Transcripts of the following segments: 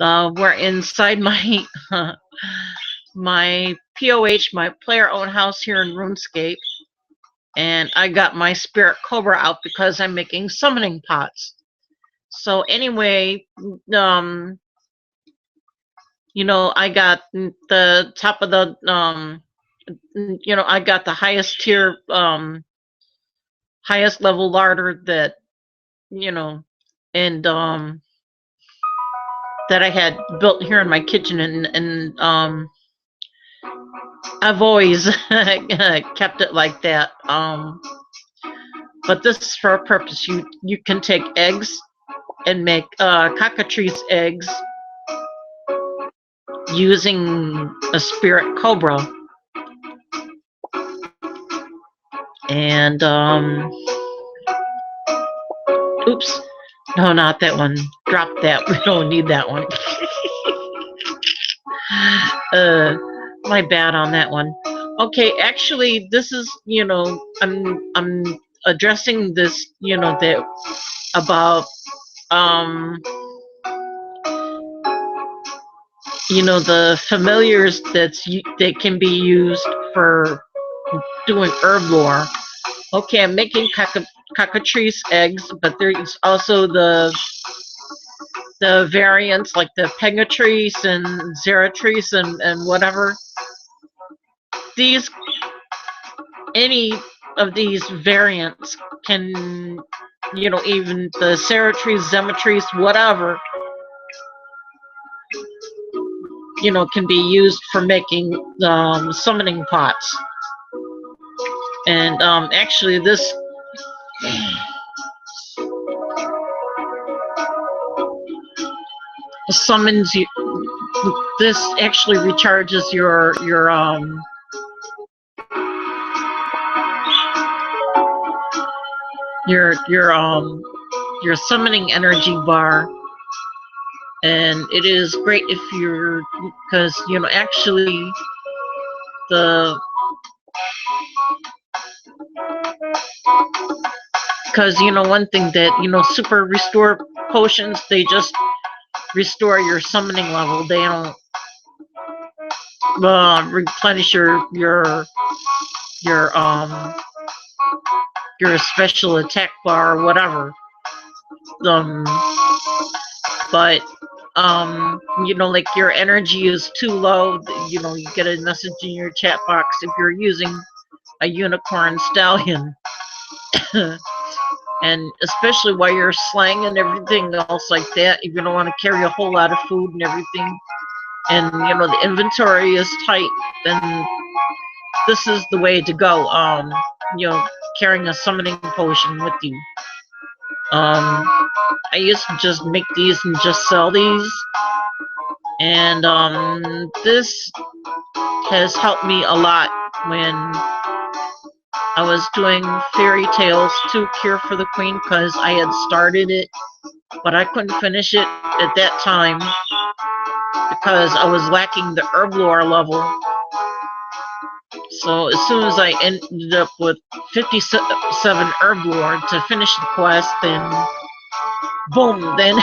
We're inside my my POH, my player-owned house here in RuneScape, and I got my spirit cobra out because I'm making summoning pots. So anyway, um, I got the top of the I got the highest tier, highest level larder that you know, and that I had built here in my kitchen, and I've always kept it like that. But this is for a purpose. You can take eggs and make cockatrice eggs using a spirit cobra, and oops, no, not that one. Drop that. We don't need that one. My bad on that one. Okay, actually, this is I'm addressing this that about the familiars that can be used for doing herblore. Okay, I'm making cockatrice eggs, but there's also the variants like the pegatrice and zeratrice and whatever. These any of these variants can, even the zeratrice, zematrice, whatever, can be used for making summoning pots. And actually this summons you. This actually recharges your summoning energy bar, and it is great if you're, because actually the because one thing that super restore potions, they just restore your summoning level. They don't replenish your special attack bar or whatever. But like your energy is too low, you get a message in your chat box if you're using a unicorn stallion. And especially while you're slaying and everything else like that, if you don't want to carry a whole lot of food and everything, and the inventory is tight, then this is the way to go. Carrying a summoning potion with you. I used to just make these and just sell these, and this has helped me a lot when I was doing fairy tales to Cure for the Queen, because I had started it, but I couldn't finish it at that time because I was lacking the herblore level. So as soon as I ended up with 57 herblore to finish the quest, then boom, then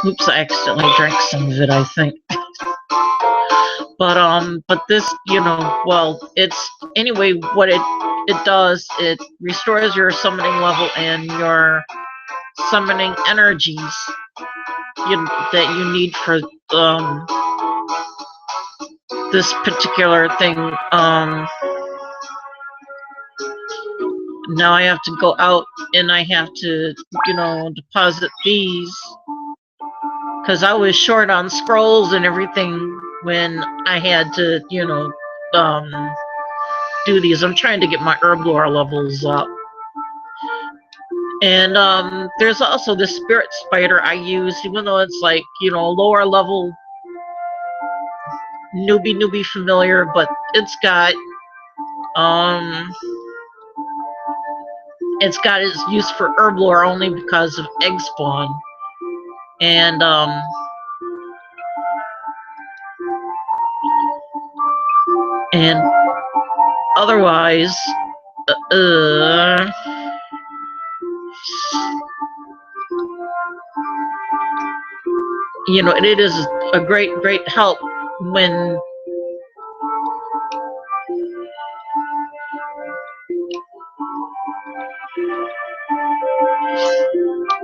oops, I accidentally drank some of it, I think. But this, well, it's anyway, what it does, it restores your summoning level and your summoning energies that you need for this particular thing. Now I have to go out and I have to, deposit these, because I was short on scrolls and everything when I had to, do these. I'm trying to get my herblore levels up. And there's also the spirit spider I use, even though it's like, lower level newbie familiar, but it's got its use for herblore only because of egg spawn. And And otherwise, you know, it is a great help when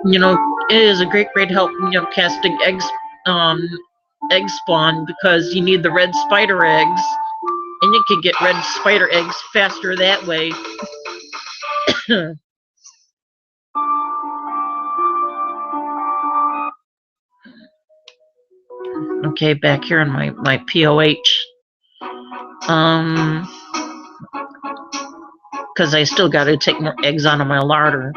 you know, it is a great help, you know, casting eggs, egg spawn, because you need the red spider eggs, and you can get red spider eggs faster that way. Okay, back here in my POH, because I still got to take more eggs out of my larder.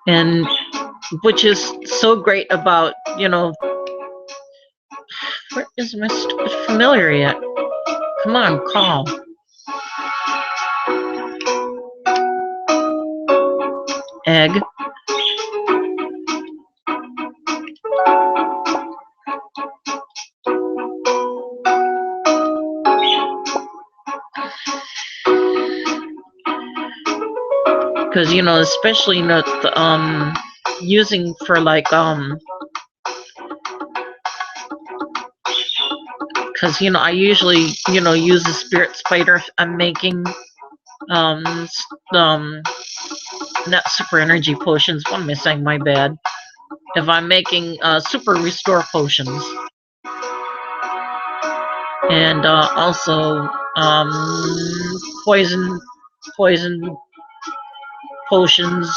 And which is so great about, you know, where is my stupid familiar yet? Come on, call. Egg. Because, you know, especially, you know, using for like, because, you know, I usually, you know, use the spirit spider if I'm making, not super energy potions. What am I saying? My bad. If I'm making, super restore potions. And, also, poison potions.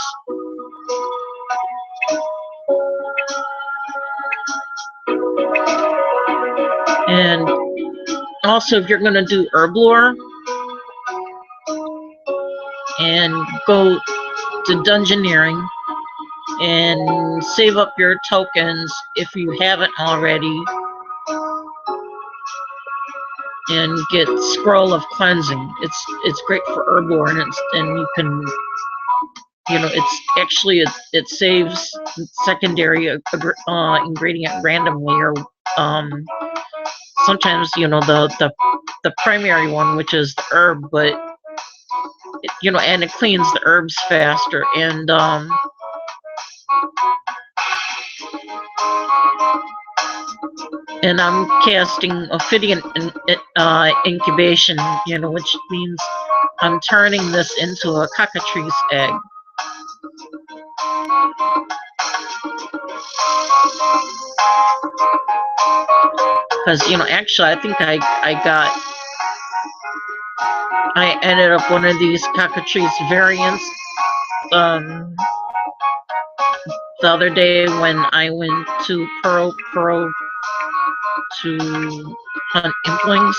And also, if you're going to do herblore and go to dungeoneering and save up your tokens if you haven't already, and get scroll of cleansing. It's great for herblore, and you can, you know, it's actually it saves secondary ingredient randomly, or sometimes, you know, the primary one, which is the herb, but you know, and it cleans the herbs faster. And I'm casting Ophidian incubation, you know, which means I'm turning this into a cockatrice egg. Because, you know, actually, I think I ended up one of these cockatrice variants the other day when I went to Pearl to hunt implings,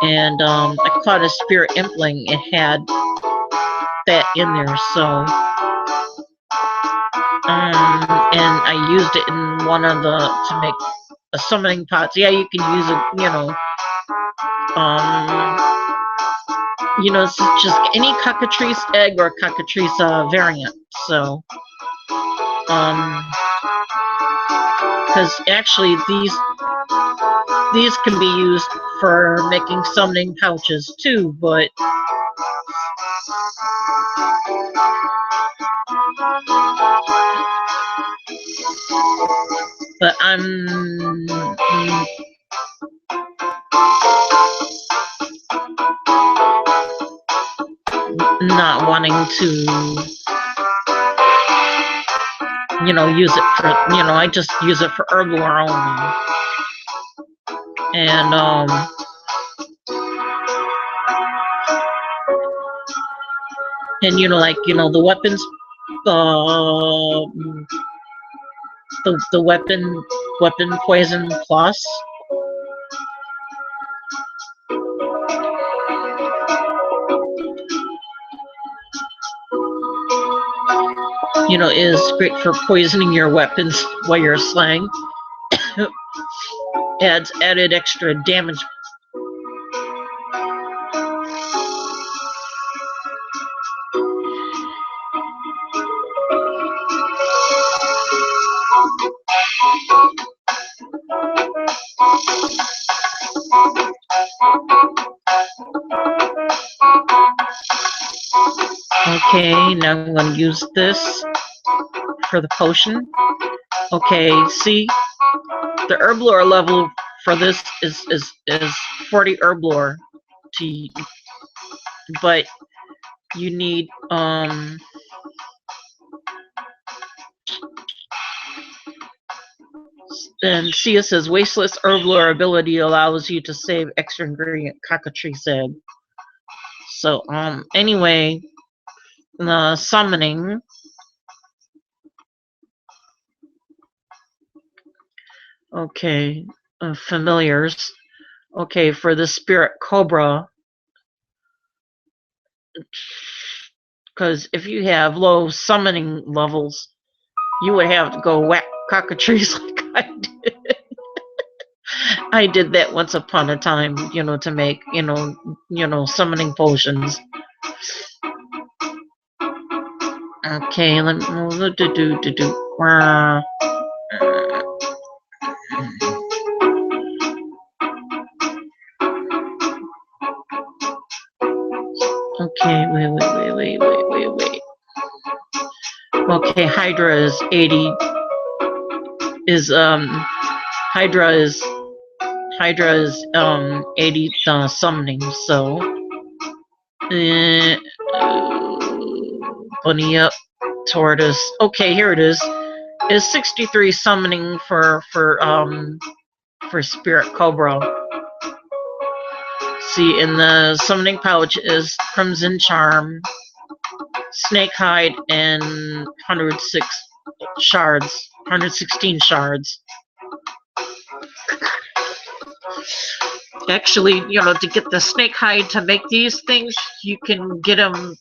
and I caught a spirit impling. It had that in there, so and I used it in one of to make a summoning pots. Yeah, you can use it, you know, it's just any cockatrice egg or cockatrice variant. So, because actually these can be used for making summoning pouches too, but I'm not wanting to, you know, use it for, you know, I just use it for herblore only. And you know, like, you know, the weapons, the weapon poison plus, you know, is great for poisoning your weapons while you're slaying. Adds added extra damage. Okay, now I'm going to use this for the potion. Okay, see, the herblore level for this is 40 herblore, but you need and see, it says wasteless herblore ability allows you to save extra ingredient cockatrice egg. So anyway, the summoning. Okay, familiars. Okay, for the spirit cobra, because if you have low summoning levels, you would have to go whack cockatrice like I did. I did that once upon a time, to make, summoning potions. Okay, let me do. Okay, wait. Okay, Hydra is 80. Hydra is 80 summoning, so bunny up, tortoise. Okay, here it is. Is 63 summoning for spirit cobra. See, in the summoning pouch is crimson charm, snake hide, and 106 shards, 116 shards. Actually, to get the snake hide to make these things, you can get them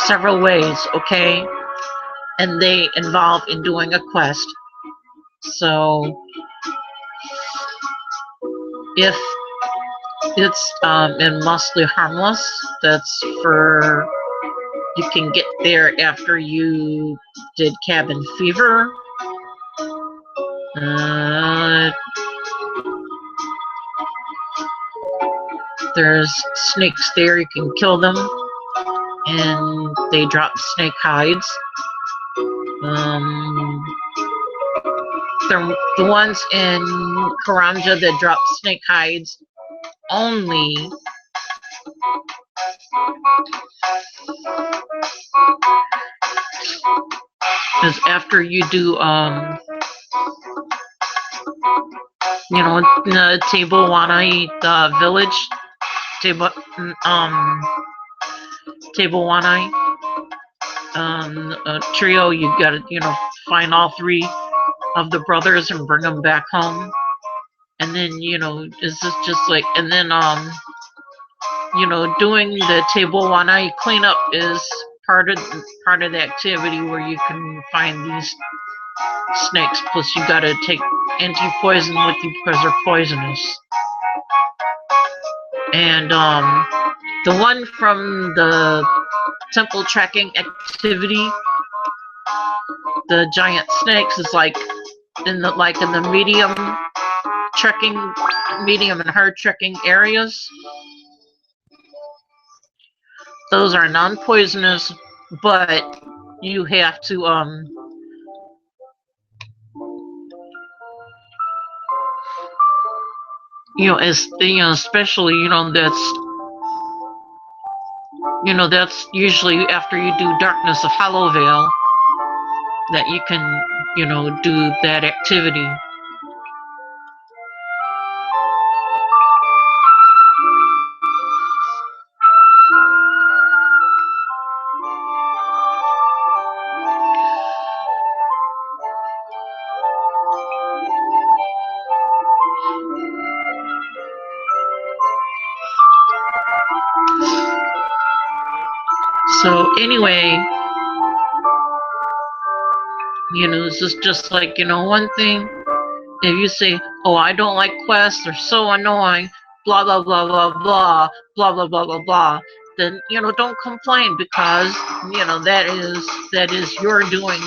several ways, okay? And they involve in doing a quest. So if it's in mostly harmless, that's for, you can get there after you did cabin fever. There's snakes there, you can kill them, and they drop snake hides. The ones in Karanja that drop snake hides only is after you do the Table Wanai village, Table Wanai trio. You gotta find all 3 of the brothers and bring them back home, and then is this just like, and then doing the Table Wanai cleanup is part of the activity where you can find these snakes. Plus you gotta take anti-poison with you because they're poisonous. And the one from the temple tracking activity, the giant snakes, is like in the medium and hard trekking areas. Those are non-poisonous, but you have to especially that's usually after you do Darkness of Hollowvale that you can do that activity. So anyway, this is just like, one thing. If you say, oh, I don't like quests, they're so annoying, blah, blah, blah, blah, blah, blah, blah, blah, blah, blah, then, don't complain, because, that is your doing,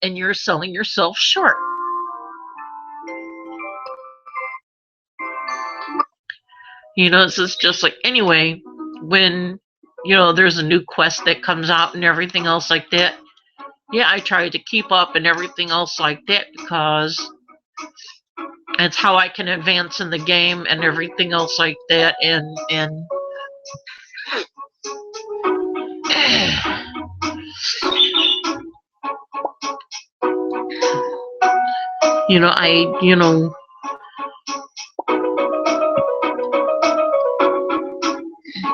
and you're selling yourself short. This is just like, anyway, when, there's a new quest that comes out and everything else like that. Yeah, I try to keep up and everything else like that because it's how I can advance in the game and everything else like that. And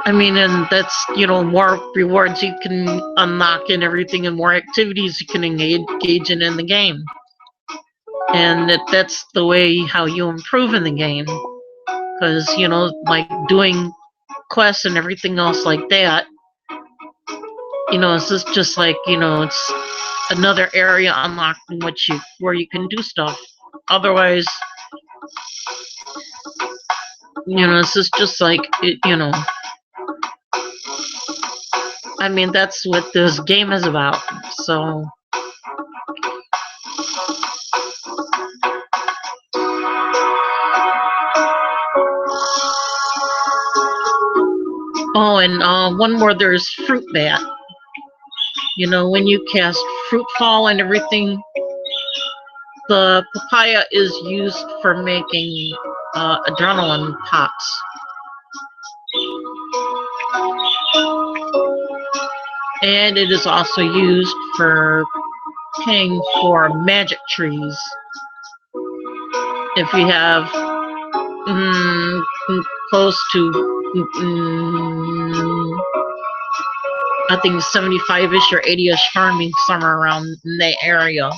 I mean, and that's, more rewards you can unlock and everything, and more activities you can engage in the game. And that's the way how you improve in the game. Because, like doing quests and everything else like that, it's just like, it's another area unlocked in which where you can do stuff. Otherwise, it's just like, I mean, that's what this game is about. So, oh, and one more, there's fruit bat. When you cast fruit fall and everything, the papaya is used for making adrenaline pops. And it is also used for paying for magic trees. If you have close to, I think 75-ish or 80-ish farming somewhere around in that area.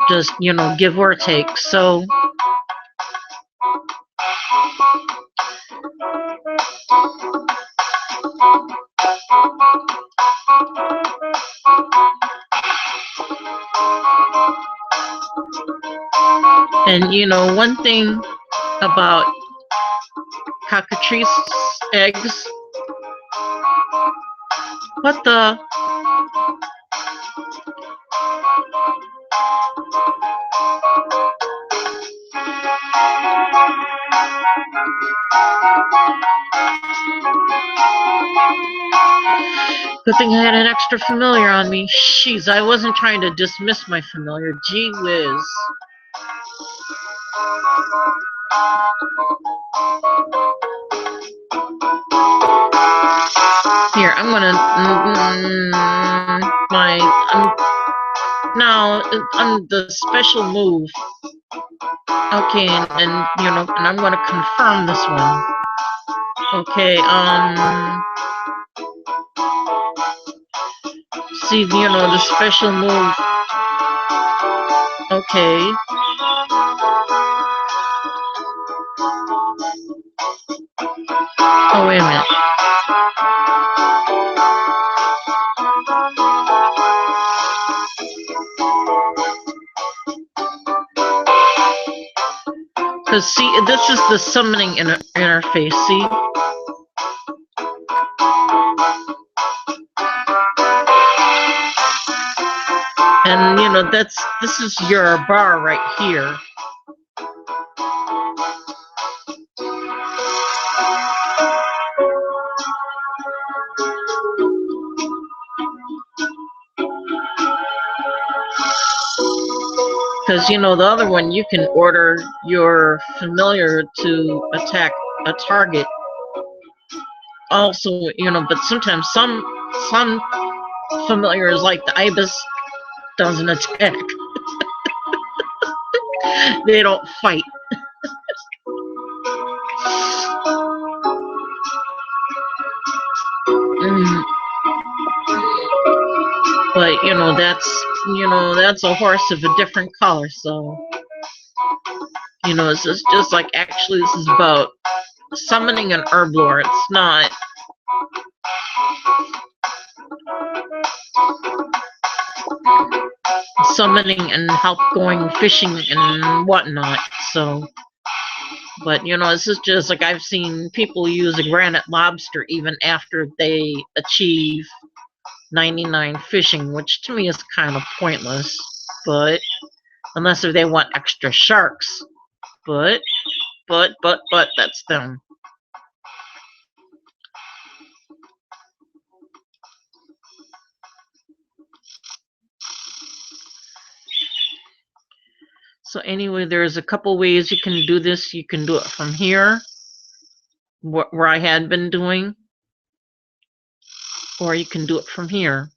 Just, give or take. So, and one thing about cockatrice eggs, what the? Good thing I had an extra familiar on me. Jeez, I wasn't trying to dismiss my familiar. Gee whiz. Here, I'm gonna now on the special move. Okay, and and I'm gonna confirm this one. Okay, see, the special move. Okay. Oh, wait a minute. Because, see, this is the summoning interface, see? And, this is your bar right here. Because, the other one, you can order your familiar to attack a target. Also, but sometimes some familiars, like the ibis, doesn't attack. They don't fight. But that's a horse of a different color. So this is just like, actually, this is about summoning an herblore. It's not summoning and help going fishing and whatnot. So, but this is just like, I've seen people use a granite lobster even after they achieve 99 fishing, which to me is kind of pointless. But unless if they want extra sharks, but that's them. So anyway, there's a couple ways you can do this. You can do it from here, where I had been doing, or you can do it from here.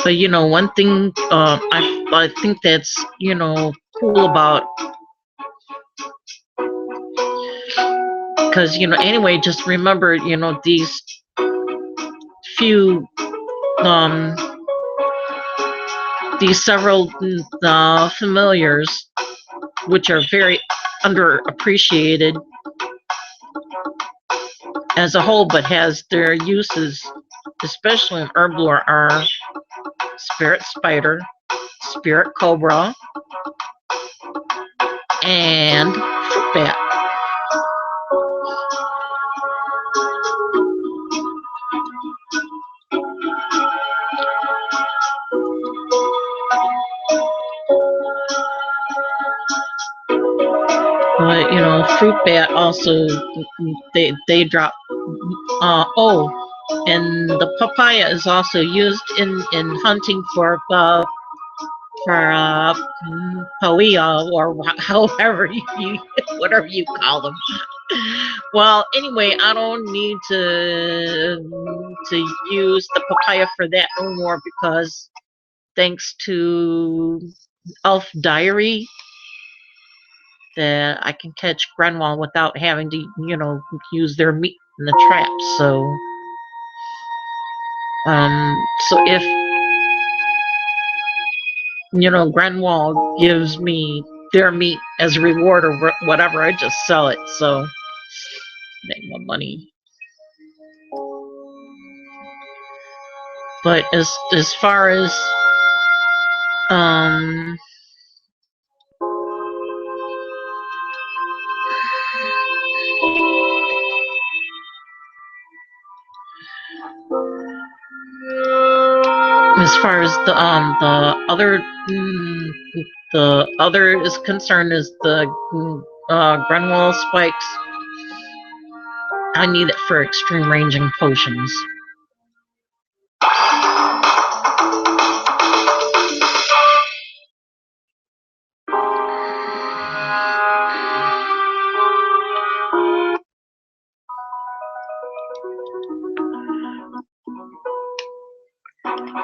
But you know, one thing I think that's, you know, cool about, because, you know, anyway, just remember, you know, these few these several familiars, which are very underappreciated as a whole, but has their uses, especially in herblore, are spirit spider, spirit cobra, and fruit bat. But you know, fruit bat also, they drop. And the papaya is also used in hunting for pawia, or however you whatever you call them. Well, anyway, I don't need to use the papaya for that no more, because thanks to Elf Diary, that I can catch Grenwall without having to, you know, use their meat in the trap. So if, you know, Grenwall gives me their meat as a reward or whatever, I just sell it. So make my money. But as far as the other is concerned, is the Grenwall spikes. I need it for extreme ranging potions.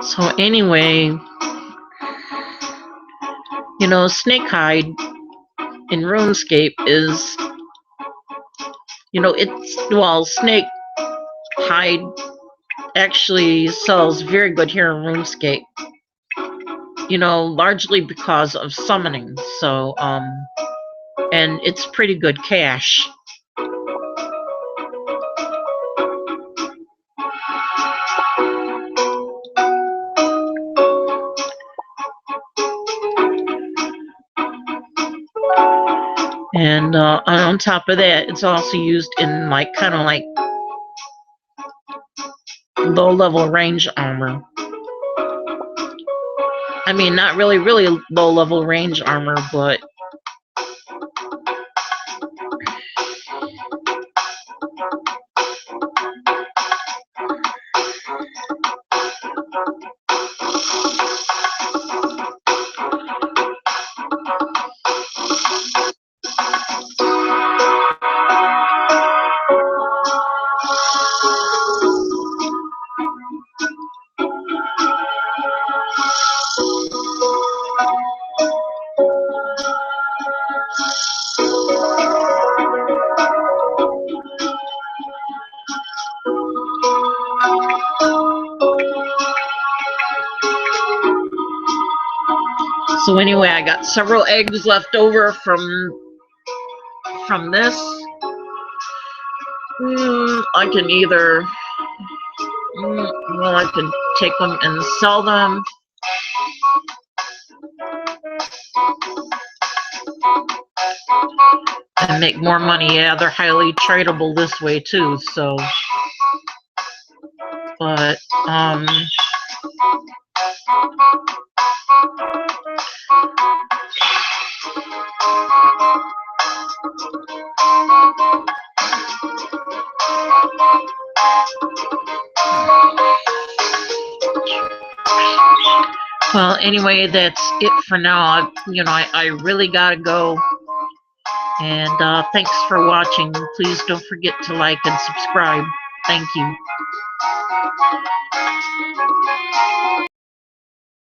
So anyway, you know, snakehide in RuneScape is, you know, snake hide actually sells very good here in RuneScape. You know, largely because of summoning. So and it's pretty good cash. And on top of that, it's also used in like kind of like low level range armor. I mean, not really low level range armor, but so anyway, I got several eggs left over from this. I can either well, I could take them and sell them. And make more money. Yeah, they're highly tradable this way too, so. But, well, anyway, that's it for now. I really gotta go. And thanks for watching. Please don't forget to like and subscribe. Thank you.